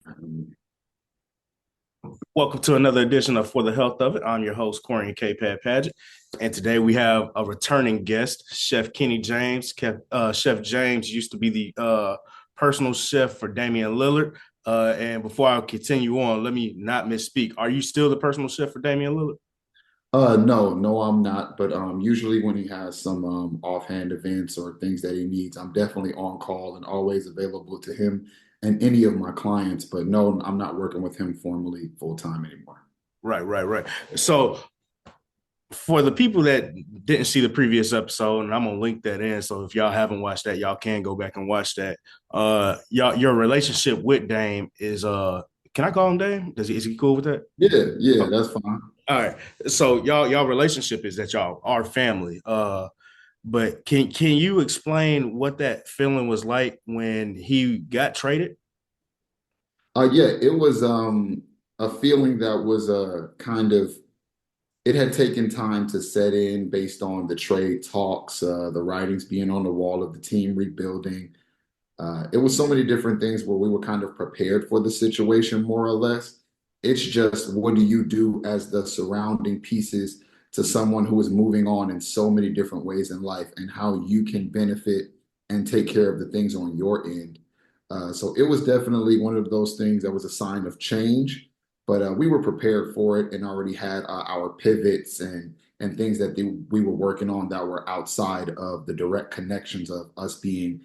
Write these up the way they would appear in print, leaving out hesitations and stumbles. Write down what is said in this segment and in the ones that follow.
Um, Welcome to another edition of For the Health of It. I'm your host, Corian K. Paget. And today we have a returning guest, Chef Kenny James. Chef James used to be the personal chef for Damian Lillard. And before I continue on, let me not misspeak. Are you still the personal chef for Damian Lillard? no, I'm not. But usually when he has some offhand events or things that he needs, I'm definitely on call and always available to him and any of my clients. But no, I'm not working with him formally full time anymore. Right, right, right. So for the people that didn't see the previous episode, and I'm gonna link that in. So if y'all haven't watched that, y'all can go back and watch that. Y'all, your relationship with Dame is can I call him Dame? Is he cool with that? Yeah, yeah, Oh, that's fine. all right. So y'all relationship is that y'all are family. But can you explain what that feeling was like when he got traded? Yeah, it was a feeling that was kind of it had taken time to set in based on the trade talks, the writings being on the wall of the team rebuilding. It was so many different things where we were kind of prepared for the situation, more or less. It's just what do you do as the surrounding pieces to someone who is moving on in so many different ways in life and how you can benefit and take care of the things on your end. So it was definitely one of those things that was a sign of change, but we were prepared for it and already had our pivots and things that we were working on that were outside of the direct connections of us being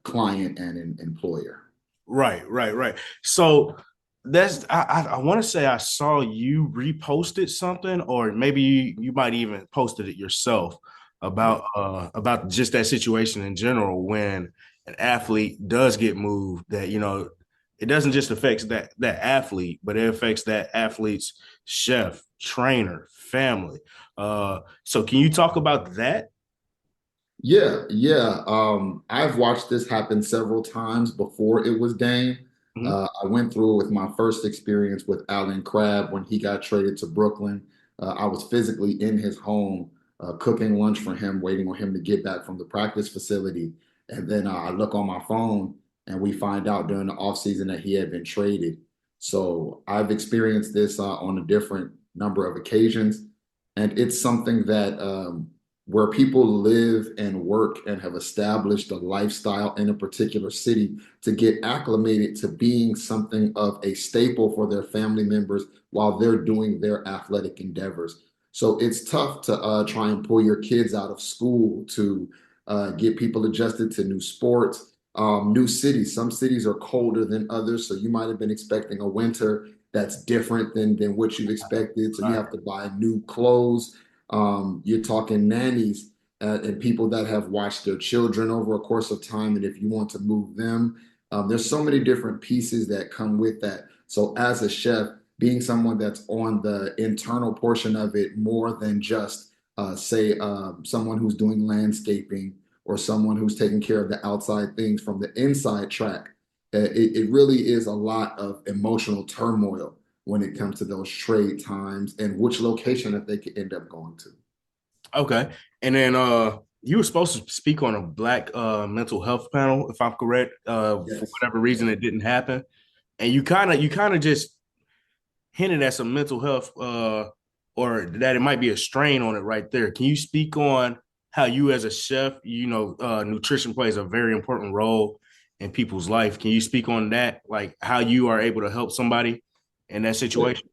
client and an employer. Right, right, right. So that's I want to say I saw you reposted something, or maybe you might even posted it yourself about just that situation in general when an athlete does get moved. That it doesn't just affect that athlete, but it affects that athlete's chef, trainer, family. So can you talk about that? Yeah, yeah. I've watched this happen several times before it was Dame. Mhm. I went through it with my first experience with Alan Crabb when he got traded to Brooklyn. I was physically in his home, cooking lunch for him, waiting on him to get back from the practice facility. And then I look on my phone and we find out during the offseason that he had been traded. So I've experienced this on a different number of occasions. And it's something that where people live and work and have established a lifestyle in a particular city to get acclimated to being something of a staple for their family members while they're doing their athletic endeavors. So it's tough to try and pull your kids out of school to get people adjusted to new sports, new cities. Some cities are colder than others, so you might have been expecting a winter that's different than what you've expected. So you Right. have to buy new clothes. You're talking nannies and people that have watched their children over a course of time. And if you want to move them, there's so many different pieces that come with that. So as a chef, being someone that's on the internal portion of it more than just say someone who's doing landscaping or someone who's taking care of the outside things from the inside track, it really is a lot of emotional turmoil when it comes to those trade times and which location that they could end up going to. Okay. And then you were supposed to speak on a black mental health panel, if I'm correct. For Yes. whatever reason Yes. it didn't happen. And you kind of just hinted at some mental health or that it might be a strain on it right there. Can you speak on how you as a chef, nutrition plays a very important role in people's life. Can you speak on that? Like how you are able to help somebody in that Yeah. situation?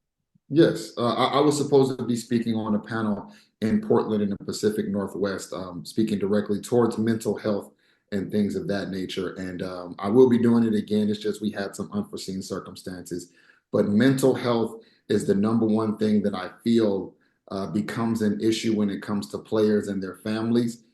Yes. I was supposed to be speaking on a panel in Portland in the Pacific Northwest, speaking directly towards mental health and things of that nature. And I will be doing it again. It's just we had some unforeseen circumstances. But mental health is the number one thing that I feel becomes an issue when it comes to players and their families.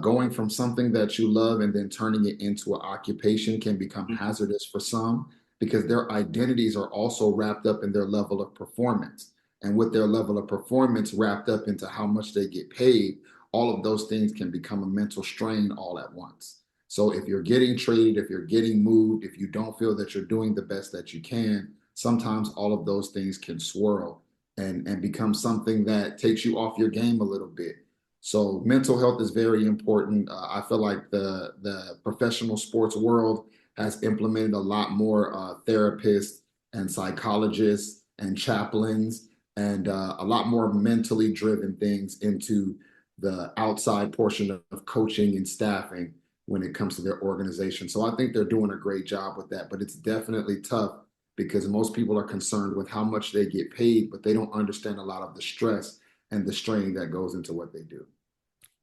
Going from something that you love and then turning it into an occupation can become hazardous for some because their identities are also wrapped up in their level of performance. And with their level of performance wrapped up into how much they get paid, all of those things can become a mental strain all at once. So if you're getting traded, if you're getting moved, if you don't feel that you're doing the best that you can, sometimes all of those things can swirl and become something that takes you off your game a little bit. So mental health is very important. I feel like the professional sports world has implemented a lot more therapists and psychologists and chaplains and a lot more mentally driven things into the outside portion of coaching and staffing when it comes to their organization. So I think they're doing a great job with that, but it's definitely tough because most people are concerned with how much they get paid, but they don't understand a lot of the stress and the strain that goes into what they do.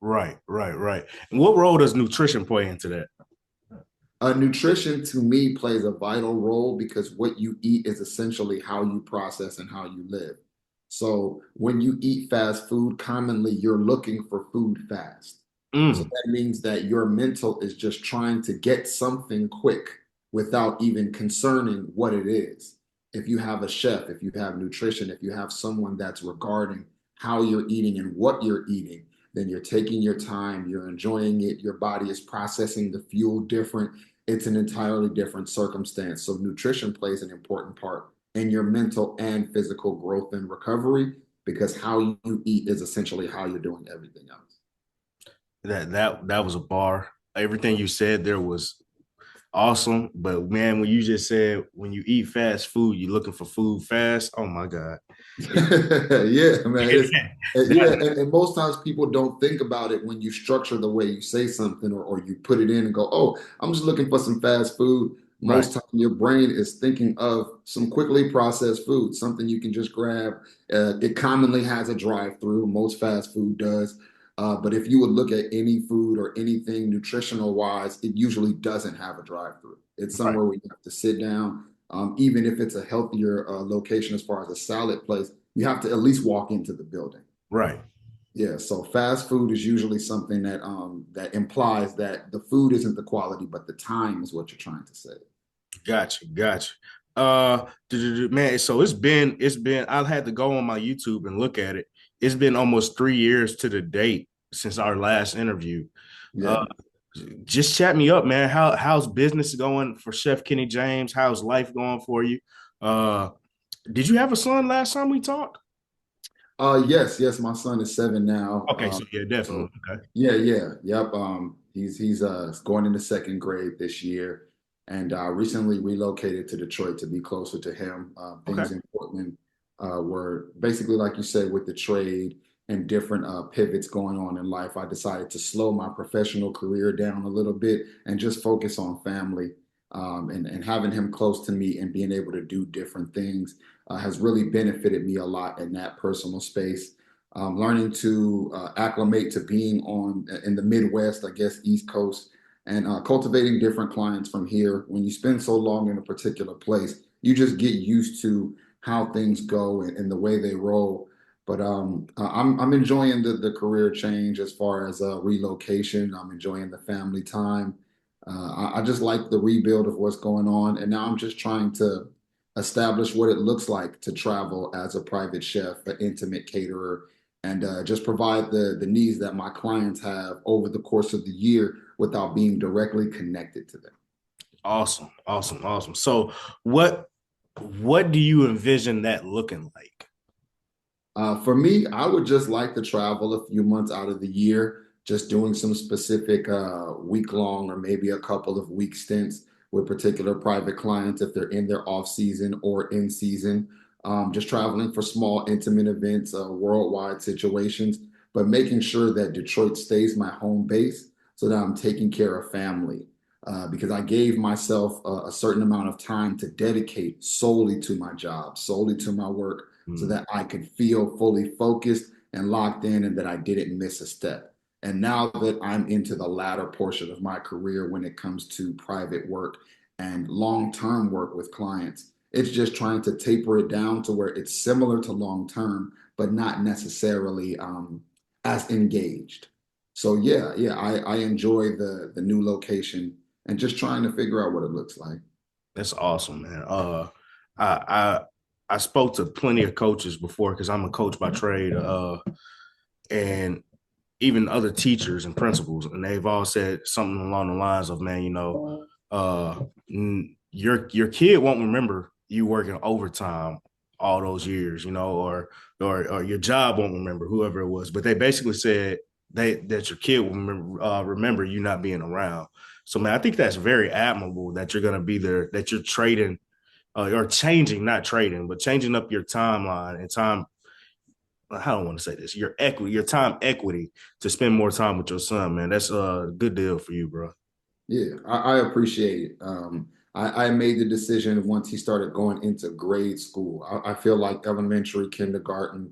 Right, right, right. And what role does nutrition play into that? Nutrition to me plays a vital role because what you eat is essentially how you process and how you live. So when you eat fast food, commonly you're looking for food fast. So Mm, that means that your mental is just trying to get something quick without even concerning what it is. If you have a chef, if you have nutrition, if you have someone that's regarding how you're eating and what you're eating, then you're taking your time, you're enjoying it, your body is processing the fuel different. It's an entirely different circumstance. So nutrition plays an important part in your mental and physical growth and recovery because how you eat is essentially how you're doing everything else. that was a bar. Everything you said there was awesome. But man, when you just said when you eat fast food, you're looking for food fast. Oh my God. Yeah, man. Yeah, That, and most times people don't think about it when you structure the way you say something or you put it in and go, oh, I'm just looking for some fast food. right, Most time your brain is thinking of some quickly processed food, something you can just grab. It commonly has a drive-through. Most fast food does. But if you would look at any food or anything nutritional wise, it usually doesn't have a drive-through. It's right, somewhere where you have to sit down. Even if it's a healthier location as far as a salad place, you have to at least walk into the building. right. Yeah, so fast food is usually something that implies that the food isn't the quality, but the time is what you're trying to say. Gotcha, gotcha. Man, so it's been I had to go on my YouTube and look at it. It's been almost 3 years to the date since our last interview. Uh, Yeah. just chat me up, man. How's business going for Chef Kenny James? How's life going for you? Uh, did you have a son last time we talked? Yes, yes, my son is 7 now. Okay, so yeah, definitely. So Okay, yeah, yeah, yep. He's going into second grade this year, and recently relocated to Detroit to be closer to him. okay, Things in Portland were basically like you said with the trade and different pivots going on in life. I decided to slow my professional career down a little bit and just focus on family. And having him close to me and being able to do different things has really benefited me a lot in that personal space. Learning to acclimate to being on in the Midwest, I guess East Coast, and cultivating different clients from here. When you spend so long in a particular place, you just get used to how things go and the way they roll. But I'm enjoying the career change as far as relocation. I'm enjoying the family time. I just like the rebuild of what's going on, and now I'm just trying to establish what it looks like to travel as a private chef, an intimate caterer, and just provide the needs that my clients have over the course of the year without being directly connected to them. awesome, awesome, awesome. So what do you envision that looking like? For me, I would just like to travel a few months out of the year, just doing some specific week long or maybe a couple of week stints with particular private clients if they're in their off season or in season. Just traveling for small, intimate events, worldwide situations, but making sure that Detroit stays my home base so that I'm taking care of family. Because I gave myself a certain amount of time to dedicate solely to my job, solely to my work so Mm, that I could feel fully focused and locked in and that I didn't miss a step. And now that I'm into the latter portion of my career when it comes to private work and long term work with clients, it's just trying to taper it down to where it's similar to long term, but not necessarily as engaged. So yeah, I enjoy the new location and just trying to figure out what it looks like. that's awesome, man. I I I spoke to plenty of coaches before because I'm a coach by trade. And even other teachers and principals, and they've all said something along the lines of, man, your kid won't remember you working overtime all those years, or your job won't remember whoever it was. But they basically said that your kid will remember you not being around. So, man, I think that's very admirable that you're going to be there, that you're trading or changing, not trading, but changing up your timeline and time. I don't want to say this, your equity, your time equity to spend more time with your son, man. That's a good deal for you, bro. Yeah, I appreciate it. I made the decision once he started going into grade school. I feel like elementary, kindergarten,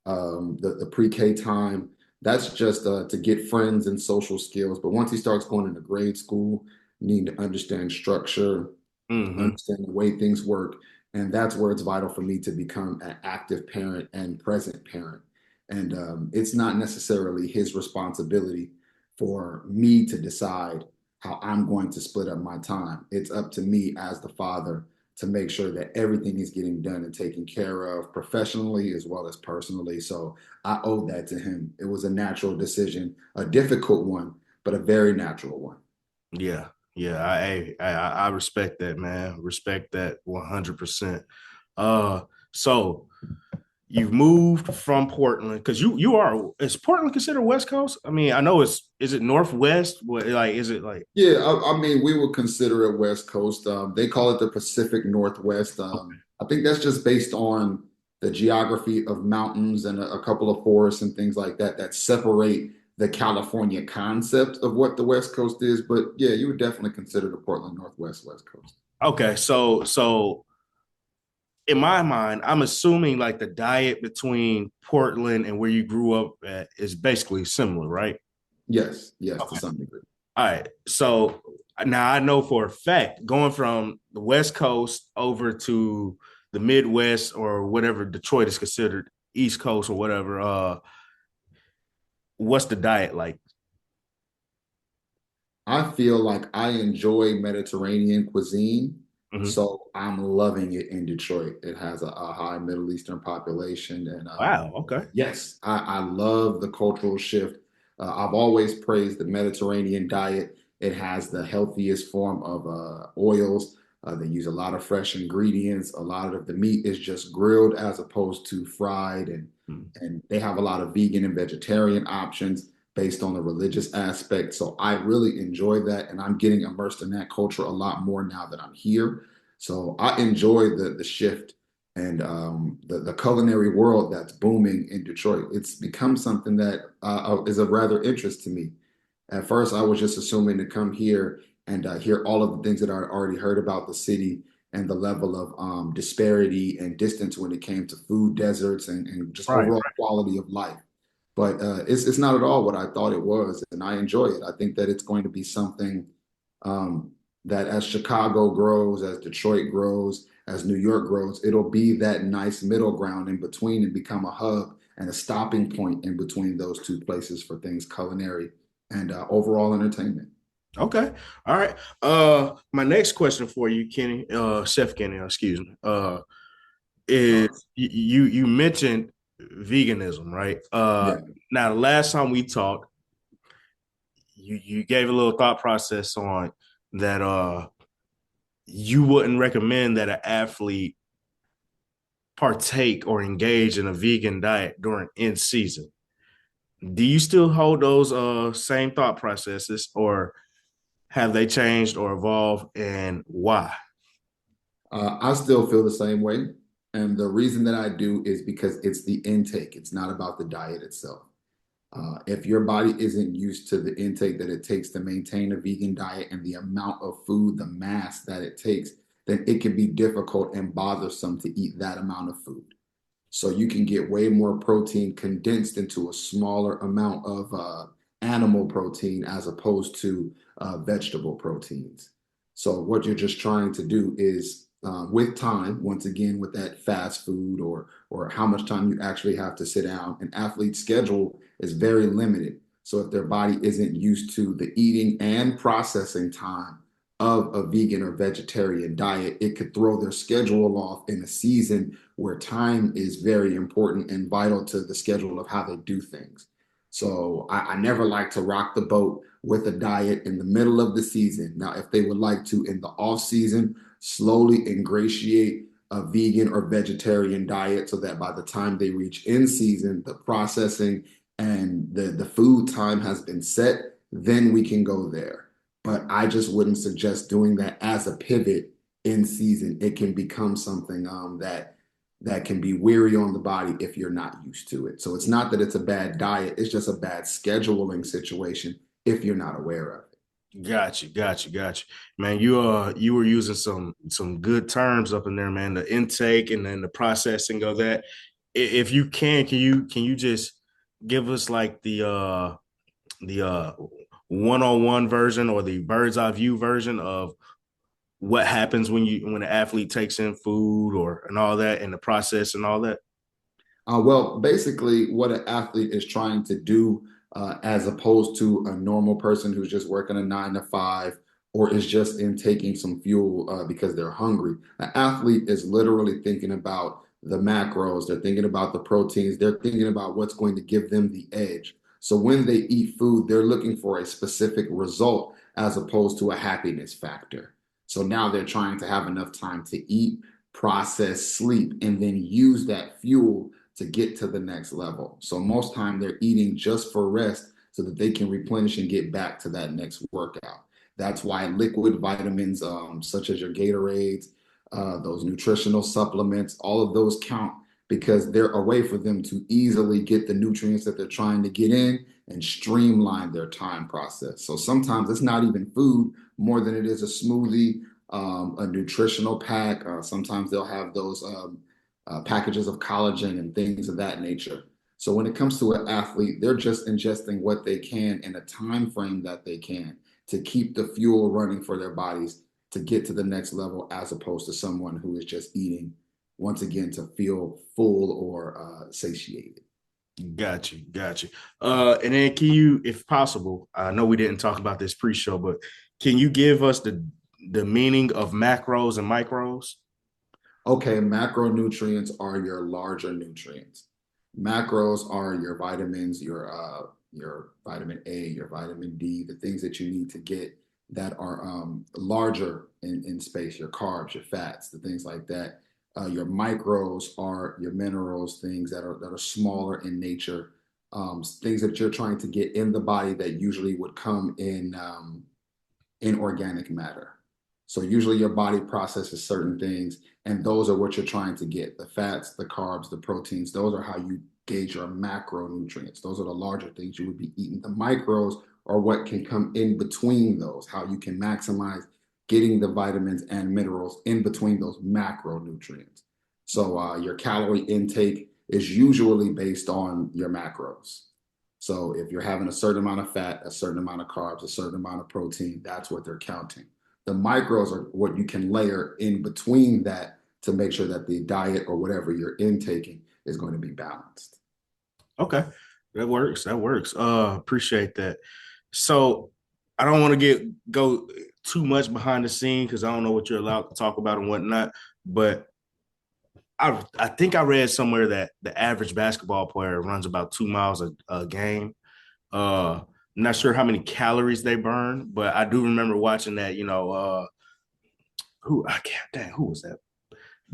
the pre-K time, that's just to get friends and social skills. But once he starts going into grade school, you need to understand structure, Hmm. understand the way things work. And that's where it's vital for me to become an active parent and present parent. And it's not necessarily his responsibility for me to decide how I'm going to split up my time. It's up to me as the father to make sure that everything is getting done and taken care of professionally as well as personally. So I owe that to him. It was a natural decision, a difficult one, but a very natural one. Yeah, yeah. I respect that, man. Respect that 100%. Uh, so you've moved from Portland because you are, is Portland considered West Coast? I mean, I know it's, is it Northwest? What, like, is it like, Yeah, I mean, we would consider it West Coast. They call it the Pacific Northwest. I think that's just based on the geography of mountains and a couple of forests and things like that that separate the California concept of what the West Coast is. But yeah, you would definitely consider the Portland Northwest West Coast. okay, so in my mind, I'm assuming like the diet between Portland and where you grew up at is basically similar, right? Yes, yes, to Okay. some degree. All right. So now I know for a fact going from the West Coast over to the Midwest or whatever Detroit is considered East Coast or whatever, what's the diet like? I feel like I enjoy Mediterranean cuisine, Mhm. so I'm loving it in Detroit. It has a high Middle Eastern population, and Wow. Okay. yes, I love the cultural shift. I've always praised the Mediterranean diet. It has the healthiest form of oils. They use a lot of fresh ingredients. A lot of the meat is just grilled as opposed to fried, Mm. and they have a lot of vegan and vegetarian options based on the religious aspect. So I really enjoy that, and I'm getting immersed in that culture a lot more now that I'm here. So I enjoy the shift and the culinary world that's booming in Detroit. It's become something that is of rather interest to me. At first, I was just assuming to come here and hear all of the things that I already heard about the city and the level of disparity and distance when it came to food deserts and just Right. overall quality of life. But it's not at all what I thought it was, and I enjoy it. I think that it's going to be something um, that as Chicago grows, as Detroit grows, as New York grows, it'll be that nice middle ground in between and become a hub and a stopping point in between those two places for things culinary and overall entertainment. Okay. All right. My next question for you, Kenny, Chef Kenny, excuse me, is Uh, you mentioned veganism, right? yeah. Now the last time we talked, you gave a little thought process on that you wouldn't recommend that an athlete partake or engage in a vegan diet during in season. Do you still hold those same thought processes or have they changed or evolved and why? I still feel the same way. And the reason that I do is because it's the intake, it's not about the diet itself. If your body isn't used to the intake that it takes to maintain a vegan diet and the amount of food, the mass that it takes, then it can be difficult and bothersome to eat that amount of food. So you can get way more protein condensed into a smaller amount of animal protein as opposed to vegetable proteins. So what you're just trying to do is with time, once again, with that fast food or how much time you actually have to sit down, an athlete's schedule is very limited. So if their body isn't used to the eating and processing time of a vegan or vegetarian diet, it could throw their schedule off in a season where time is very important and vital to the schedule of how they do things. So I never like to rock the boat with a diet in the middle of the season. Now, if they would like to in the off season, slowly ingratiate a vegan or vegetarian diet so that by the time they reach in season, the processing and the food time has been set, then we can go there. but I just wouldn't suggest doing that as a pivot in season. It can become something that can be weary on the body if you're not used to it. So it's not that it's a bad diet, it's just a bad scheduling situation if you're not aware of it. Got you. Man, you were using some good terms up in there, man. The intake and then the processing of that. If you can you just give us like the one-on-one version or the bird's eye view version of what happens when an athlete takes in food or and all that and the process and all that? Well, basically, what an athlete is trying to do, as opposed to a normal person who's just working a 9 to 5 or is just in taking some fuel because they're hungry. An athlete is literally thinking about the macros, they're thinking about the proteins, they're thinking about what's going to give them the edge. So when they eat food, they're looking for a specific result as opposed to a happiness factor. So now they're trying to have enough time to eat, process, sleep, and then use that fuel to get to the next level. So most time they're eating just for rest so that they can replenish and get back to that next workout. That's why liquid vitamins, such as your Gatorades, those nutritional supplements, all of those count because they're a way for them to easily get the nutrients that they're trying to get in and streamline their time process. So sometimes it's not even food more than it is a smoothie, a nutritional pack. Sometimes they'll have those packages of collagen and things of that nature. So when it comes to an athlete, they're just ingesting what they can in a time frame that they can to keep the fuel running for their bodies to get to the next level, as opposed to someone who is just eating once again to feel full or satiated. Got you. And then can you, if possible, I know we didn't talk about this pre-show, but can you give us the meaning of macros and micros? Okay, macronutrients are your larger nutrients. Macros are your vitamins, your vitamin A, your vitamin D, the things that you need to get that are larger in space, your carbs, your fats, the things like that. Your micros are your minerals, things that are smaller in nature, things that you're trying to get in the body that usually would come in organic matter. So usually your body processes certain things, and those are what you're trying to get. The fats, the carbs, the proteins, those are how you gauge your macronutrients. Those are the larger things you would be eating. The micros are what can come in between those, how you can maximize getting the vitamins and minerals in between those macronutrients. So your calorie intake is usually based on your macros. So if you're having a certain amount of fat, a certain amount of carbs, a certain amount of protein, that's what they're counting. The micros are what you can layer in between that to make sure that the diet or whatever you're intaking is going to be balanced. Okay, that works. That works. Appreciate that. So I don't want to go too much behind the scene because I don't know what you're allowed to talk about and whatnot. But I think I read somewhere that the average basketball player runs about 2 miles a game. I'm not sure how many calories they burn, but I do remember watching that. Who I can't dang who was that?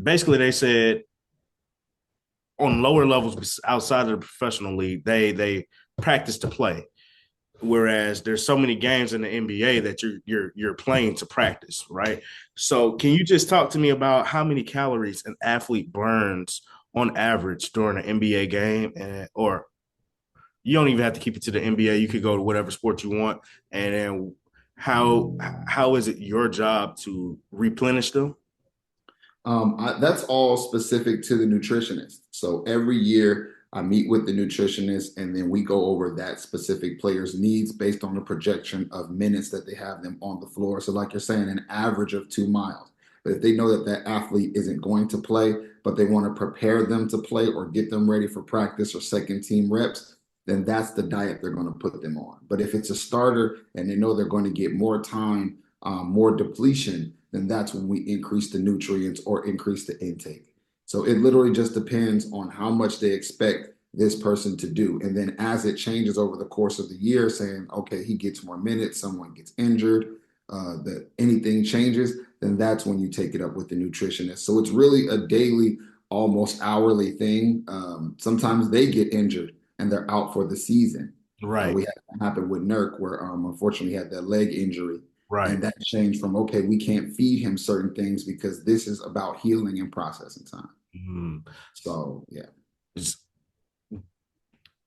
Basically, they said on lower levels outside of the professional league, they practice to play. Whereas there's so many games in the NBA that you're playing to practice, right? So can you just talk to me about how many calories an athlete burns on average during an NBA game, and or you don't even have to keep it to the NBA. You could go to whatever sport you want, and then how is it your job to replenish them? That's all specific to the nutritionist. So every year I meet with the nutritionist and then we go over that specific player's needs based on the projection of minutes that they have them on the floor. So, like you're saying, an average of 2 miles. But if they know that that athlete isn't going to play, but they want to prepare them to play or get them ready for practice or second team reps, then that's the diet they're going to put them on. But if it's a starter and they know they're going to get more time, more depletion, then that's when we increase the nutrients or increase the intake. So it literally just depends on how much they expect this person to do. And then as it changes over the course of the year, saying, okay, he gets more minutes, someone gets injured, that anything changes, then that's when you take it up with the nutritionist. So it's really a daily, almost hourly thing. Sometimes they get injured and they're out for the season. Right. We had that happen with Nurk, where unfortunately he had that leg injury. Right. And that changed from, okay, we can't feed him certain things because this is about healing and processing time. Mm. So yeah. Is-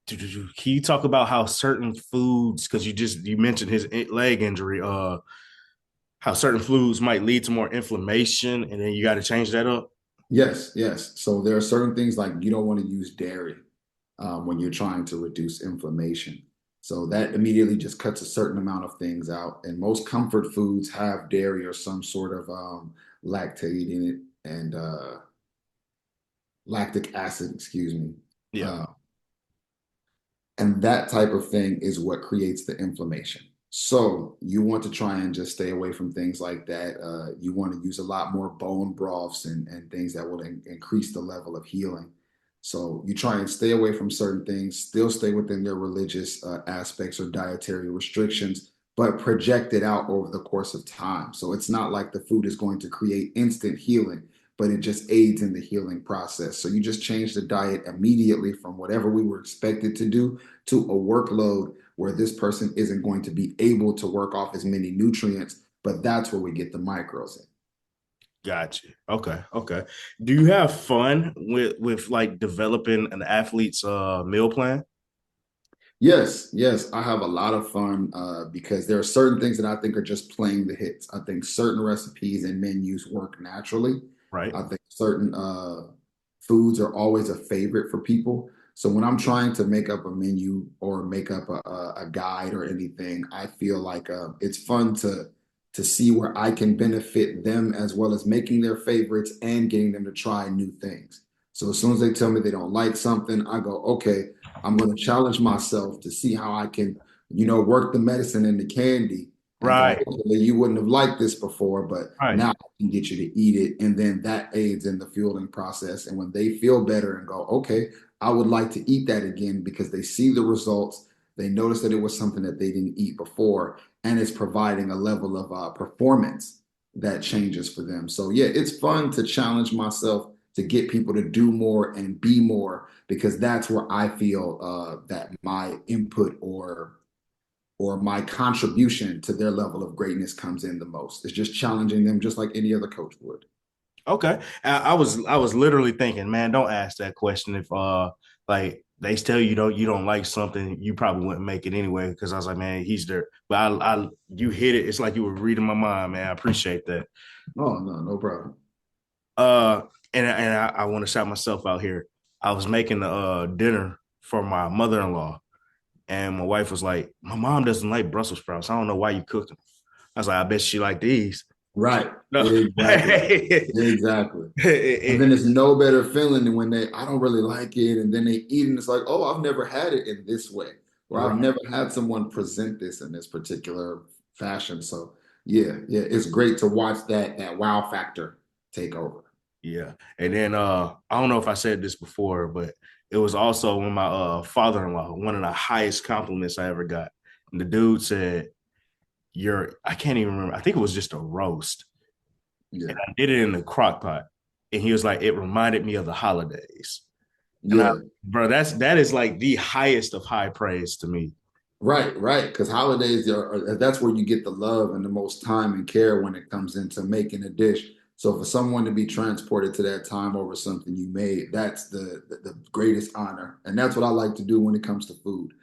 Can you talk about how certain foods, because you mentioned his leg injury, how certain foods might lead to more inflammation, and then you got to change that up? Yes, yes. So there are certain things like you don't want to use dairy when you're trying to reduce inflammation. So that immediately just cuts a certain amount of things out. And most comfort foods have dairy or some sort of lactate in it and lactic acid, excuse me. Yeah. Uh, and that type of thing is what creates the inflammation. So you want to try and just stay away from things like that. You want to use a lot more bone broths and things that will increase the level of healing. So you try and stay away from certain things, still stay within their religious aspects or dietary restrictions, but project it out over the course of time. So it's not like the food is going to create instant healing, but it just aids in the healing process. So you just change the diet immediately from whatever we were expected to do to a workload where this person isn't going to be able to work off as many nutrients, but that's where we get the micros in. Gotcha. Okay. Okay. Do you have fun with like developing an athlete's meal plan? Yes, yes, I have a lot of fun because there are certain things that I think are just playing the hits. I think certain recipes and menus work naturally. Right. I think certain foods are always a favorite for people. So when I'm trying to make up a menu or make up a guide or anything, I feel like it's fun to see where I can benefit them as well as making their favorites and getting them to try new things. So as soon as they tell me they don't like something, I go, okay, I'm going to challenge myself to see how I can, work the medicine in the candy and go, Right. okay, you wouldn't have liked this before, but Right. now I can get you to eat it. And then that aids in the fueling process. And when they feel better and go, okay, I would like to eat that again because they see the results, they notice that it was something that they didn't eat before, and it's providing a level of performance that changes for them. So, yeah, it's fun to challenge myself to get people to do more and be more because that's where I feel that my input or my contribution to their level of greatness comes in the most. It's just challenging them just like any other coach would. Okay. I was literally thinking, man, don't ask that question if like they tell you don't like something, you probably wouldn't make it anyway. Because I was like, man, he's there. But I you hit it. It's like you were reading my mind, man. I appreciate that. Oh, no, no problem. Uh, and I want to shout myself out here. I was making the dinner for my mother-in-law, and my wife was like, "My mom doesn't like Brussels sprouts. I don't know why you cooked them." I was like, "I bet she like these." Right. No, Exactly. it, Exactly. And then it, it's no better feeling than when I don't really like it. And then they eat and it's like, oh, I've never had it in this way. Or I've right. never had someone present this in this particular fashion. So yeah, yeah, it's great to watch that wow factor take over. Yeah. And then I don't know if I said this before, but it was also when my father-in-law, one of the highest compliments I ever got. And the dude said, I can't even remember. I think it was just a roast. And Yeah. I did it in the crock pot. And he was like, it reminded me of the holidays. And Yeah. bro, that is like the highest of high praise to me. Right, right. Because holidays that's where you get the love and the most time and care when it comes into making a dish. So for someone to be transported to that time over something you made, that's the greatest honor. And that's what I like to do when it comes to food,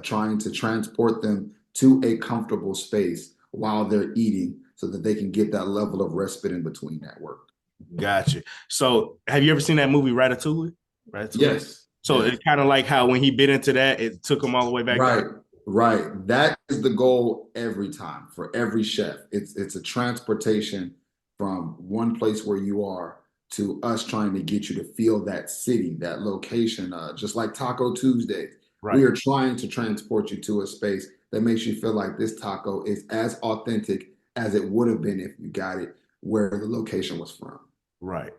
trying to transport them to a comfortable space while they're eating so that they can get that level of respite in between that work. Gotcha. So have you ever seen that movie Ratatouille? Ratatouille. Yes, So yes. it's kind of like how when he bit into that, it took him all the way back down. Right, right. That is the goal every time for every chef. It's a transportation from one place where you are to us trying to get you to feel that city, that location. Just like Taco Tuesdays, we Right. are trying to transport you to a space that makes you feel like this taco is as authentic as it would have been if you got it where the location was from. Right.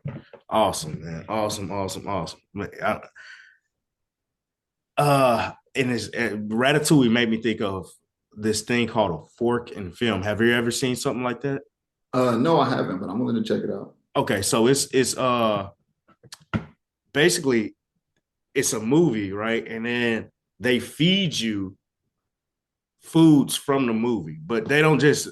Awesome, man. Awesome, awesome, awesome. And it's Ratatouille made me think of this thing called a fork and film. Have you ever seen something like that? No, I haven't, but I'm willing to check it out. Okay, so it's basically it's a movie, right? And then they feed you foods from the movie, but they don't just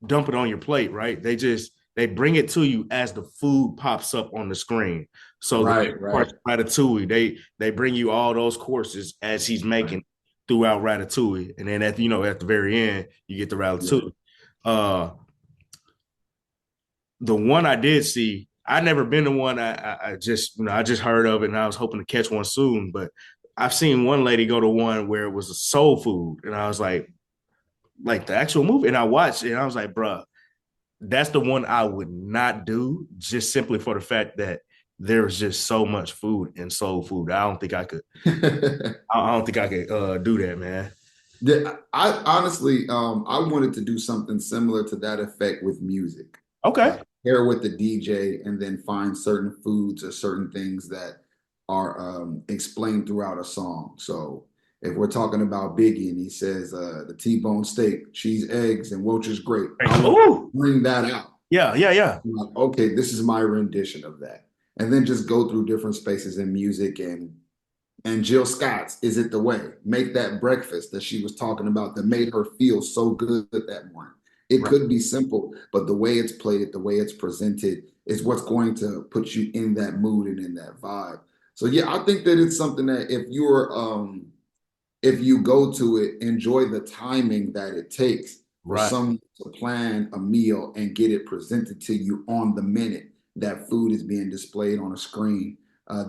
dump it on your plate, right? They bring it to you as the food pops up on the screen. So the Right, right, part Ratatouille, they bring you all those courses as he's right. making throughout Ratatouille, and then at the very end you get the Yeah. Ratatouille. Uh, the one I did see, I never been to one. I just I just heard of it, and I was hoping to catch one soon. But I've seen one lady go to one where it was a soul food, and I was like the actual movie, and I watched it, and I was like, bruh, that's the one I would not do, just simply for the fact that there's just so much food in soul food. I don't think I could. I don't think I could do that, man. Yeah, I honestly, I wanted to do something similar to that effect with music. Okay. Pair with the DJ and then find certain foods or certain things that are explained throughout a song. So if we're talking about Biggie and he says the T-bone steak, cheese, eggs, and Welch's grape, I want to Oh, bring that out. yeah, yeah, yeah. I'm like, okay, this is my rendition of that. And then just go through different spaces in music and Jill Scott's Is It the Way? Make that breakfast that she was talking about that made her feel so good that morning. It Right. could be simple, but the way it's played, the way it's presented is what's going to put you in that mood and in that vibe. So yeah, I think that it's something that if you go to it, enjoy the timing that it takes for Right. someone to plan a meal and get it presented to you on the minute that food is being displayed on a screen.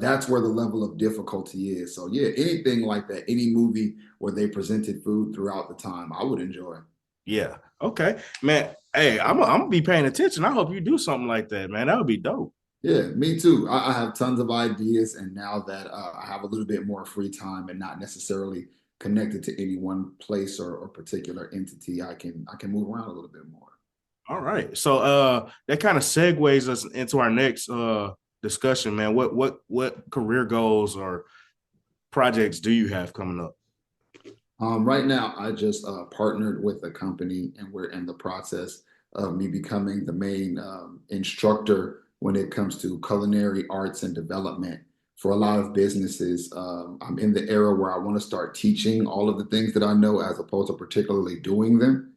That's where the level of difficulty is. So yeah, anything like that, any movie where they presented food throughout the time, I would enjoy. Yeah. Okay, man. Hey, I'm gonna be paying attention. I hope you do something like that, man. That would be dope. Yeah, me too. I have tons of ideas, and now that I have a little bit more free time and not necessarily connected to any one place or particular entity, I can move around a little bit more. All right. So that kind of segues us into our next discussion, man. What career goals or projects do you have coming up? Right now, I just partnered with a company, and we're in the process of me becoming the main instructor when it comes to culinary arts and development for a lot of businesses. I'm in the era where I want to start teaching all of the things that I know as opposed to particularly doing them.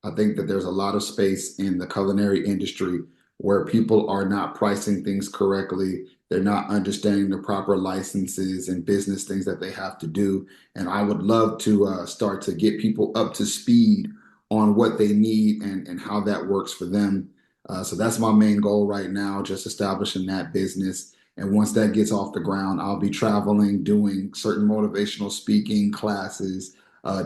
I think that there's a lot of space in the culinary industry where people are not pricing things correctly. They're not understanding the proper licenses and business things that they have to do. And I would love to start to get people up to speed on what they need and how that works for them. So that's my main goal right now, just establishing that business. And once that gets off the ground, I'll be traveling, doing certain motivational speaking classes,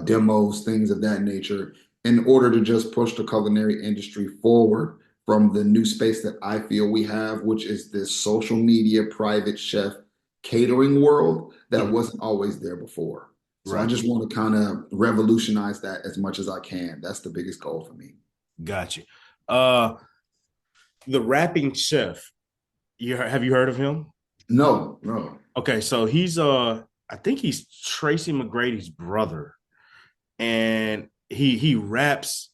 demos, things of that nature, in order to just push the culinary industry forward from the new space that I feel we have, which is this social media private chef catering world that Mhm. wasn't always there before. So I Right. just want to kind of revolutionize that as much as I can. That's the biggest goal for me. Got you. Uh, the rapping chef. Have you heard of him? No, no. Okay, so he's I think he's Tracy McGrady's brother, and he raps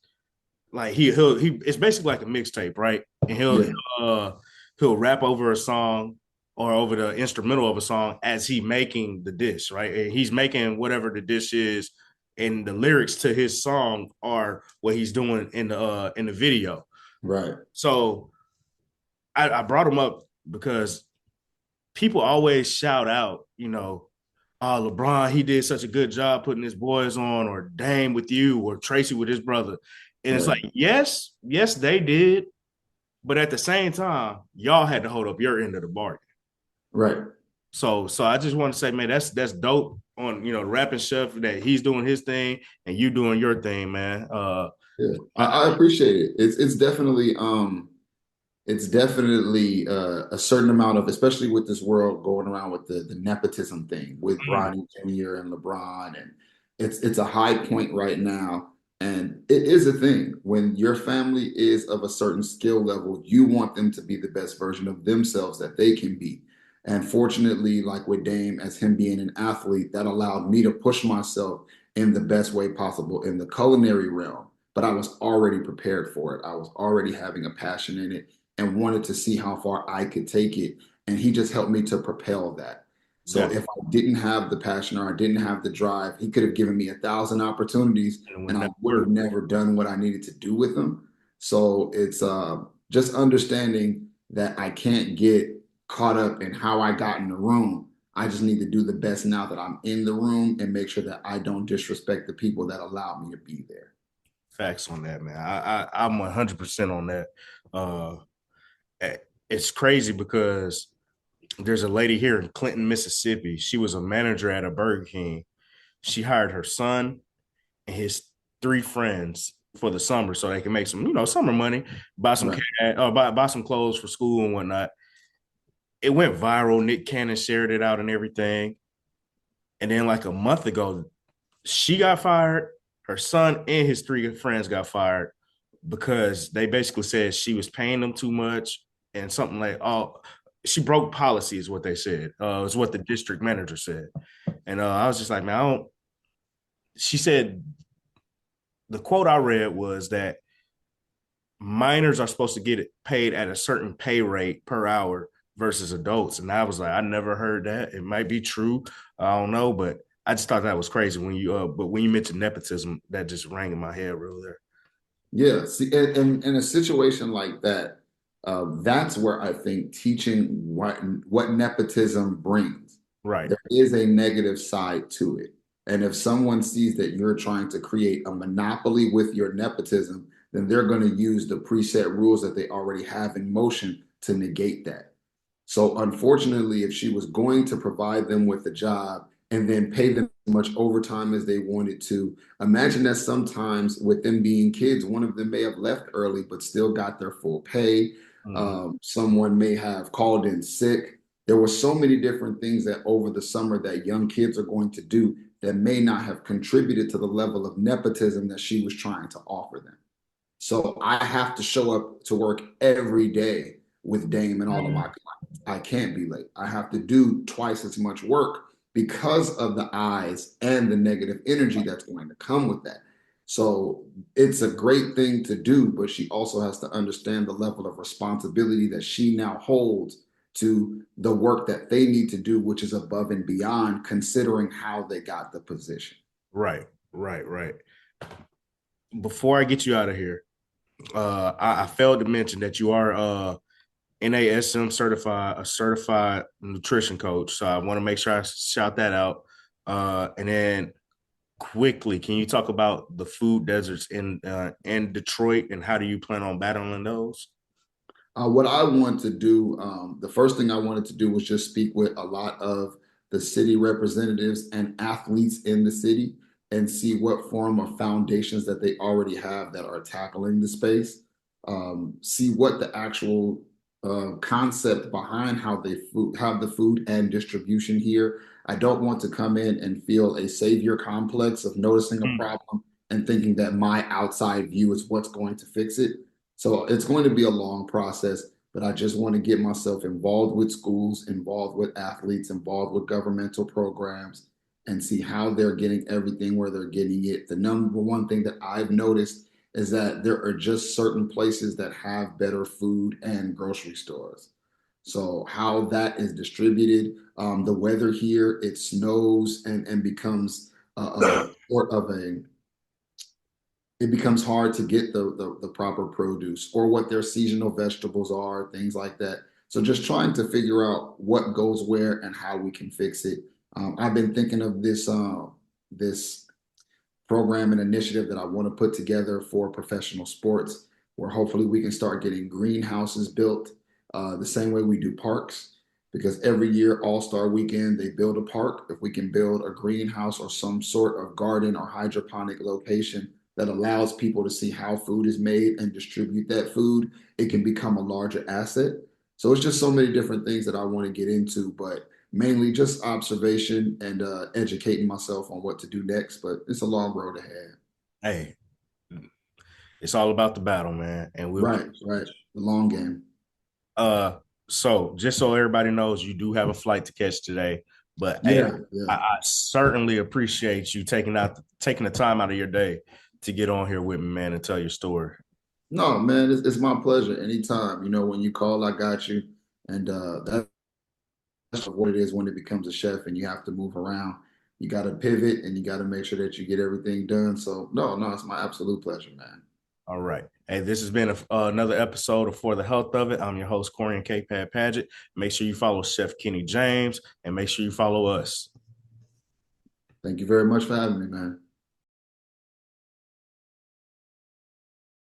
like he it's basically like a mixtape, right? And Yeah, he'll rap over a song or over the instrumental of a song as he making the dish, right? And he's making whatever the dish is, and the lyrics to his song are what he's doing in the video. right. So I brought him up because people always shout out, oh, LeBron, he did such a good job putting his boys on, or Dame with you, or Tracy with his brother. And it's Right. like, yes, they did. But at the same time, y'all had to hold up your end of the bargain. Right. So I just want to say, man, that's dope on the rapping chef that he's doing his thing and you doing your thing, man. Yeah. I, I appreciate it. It's definitely a certain amount of, especially with this world going around with the nepotism thing with Bronny Jr. and LeBron, and it's a high point right now. And it is a thing when your family is of a certain skill level, you want them to be the best version of themselves that they can be. And fortunately, like with Dame, as him being an athlete, that allowed me to push myself in the best way possible in the culinary realm. But I was already prepared for it. I was already having a passion in it and wanted to see how far I could take it. And he just helped me to propel that. So got if I didn't have the passion or I didn't have the drive, he could have given me 1,000 opportunities it would and I never would have work. never done what I needed to do with them. So it's just understanding that I can't get caught up in how I got in the room. I just need to do the best now that I'm in the room and make sure that I don't disrespect the people that allowed me to be there. Facts on that, man. I'm 100% on that. Uh, it's crazy because there's a lady here in Clinton, Mississippi. She was a manager at a Burger King. She hired her son and his three friends for the summer so they can make some, summer money, buy some Right. buy some clothes for school and whatnot. It went viral. Nick Cannon shared it out and everything. And then like a month ago, she got fired. Her son and his three friends got fired because they basically said she was paying them too much and something like, oh, she broke policy is what they said. Is what the district manager said. And I was just like, man, I don't. She said the quote I read was that minors are supposed to get paid at a certain pay rate per hour versus adults. And I was like, I never heard that. It might be true. I don't know, but I just thought that was crazy when but when you mentioned nepotism, that just rang in my head real there. Yeah. See, in a situation like that, that's where I think teaching what nepotism brings. Right. There is a negative side to it. And if someone sees that you're trying to create a monopoly with your nepotism, then they're going to use the preset rules that they already have in motion to negate that. So unfortunately, if she was going to provide them with a job and then pay them as much overtime as they wanted to, imagine that sometimes with them being kids, one of them may have left early but still got their full pay. Mhm. Someone may have called in sick. There were so many different things that over the summer that young kids are going to do that may not have contributed to the level of nepotism that she was trying to offer them. So I have to show up to work every day with Dame and all of my clients. I can't be late. I have to do twice as much work because of the eyes and the negative energy that's going to come with that. So it's a great thing to do, but she also has to understand the level of responsibility that she now holds to the work that they need to do, which is above and beyond considering how they got the position. Right. Right. Right. Before I get you out of here, I failed to mention that you are NASM certified, a certified nutrition coach. So I want to make sure I shout that out. And then quickly, can you talk about the food deserts in Detroit and how do you plan on battling those? What I want to do, the first thing I wanted to do was just speak with a lot of the city representatives and athletes in the city and see what form of foundations that they already have that are tackling the space. See what the actual concept behind how they have the food and distribution here. I don't want to come in and feel a savior complex of noticing a Mm. problem and thinking that my outside view is what's going to fix it. So it's going to be a long process, but I just want to get myself involved with schools, involved with athletes, involved with governmental programs, and see how they're getting everything where they're getting it. The number one thing that I've noticed is that there are just certain places that have better food and grocery stores. So how that is distributed, the weather here, it snows and becomes sort of a it becomes hard to get the proper produce or what their seasonal vegetables are, things like that. So just trying to figure out what goes where and how we can fix it. I've been thinking of this program and initiative that I want to put together for professional sports, where hopefully we can start getting greenhouses built the same way we do parks. Because every year, All Star Weekend, they build a park. If we can build a greenhouse or some sort of garden or hydroponic location that allows people to see how food is made and distribute that food, it can become a larger asset. So it's just so many different things that I want to get into, but mainly just observation and educating myself on what to do next. But it's a long road ahead. Hey, it's all about the battle, man, and we Right, appreciate right. you. The long game. So just so everybody knows, you do have a flight to catch today. But hey, Yeah, yeah. I certainly appreciate you taking the time out of your day to get on here with me, man, and tell your story. No, man, it's my pleasure. Anytime. You know, when you call, I got you. And that's what it is when it becomes a chef and you have to move around. You got to pivot and you got to make sure that you get everything done. So, no, it's my absolute pleasure, man. All right. Hey, this has been another episode of For the Health of It. I'm your host, Corian K. Pad Paget. Make sure you follow Chef Kenny James and make sure you follow us. Thank you very much for having me, man.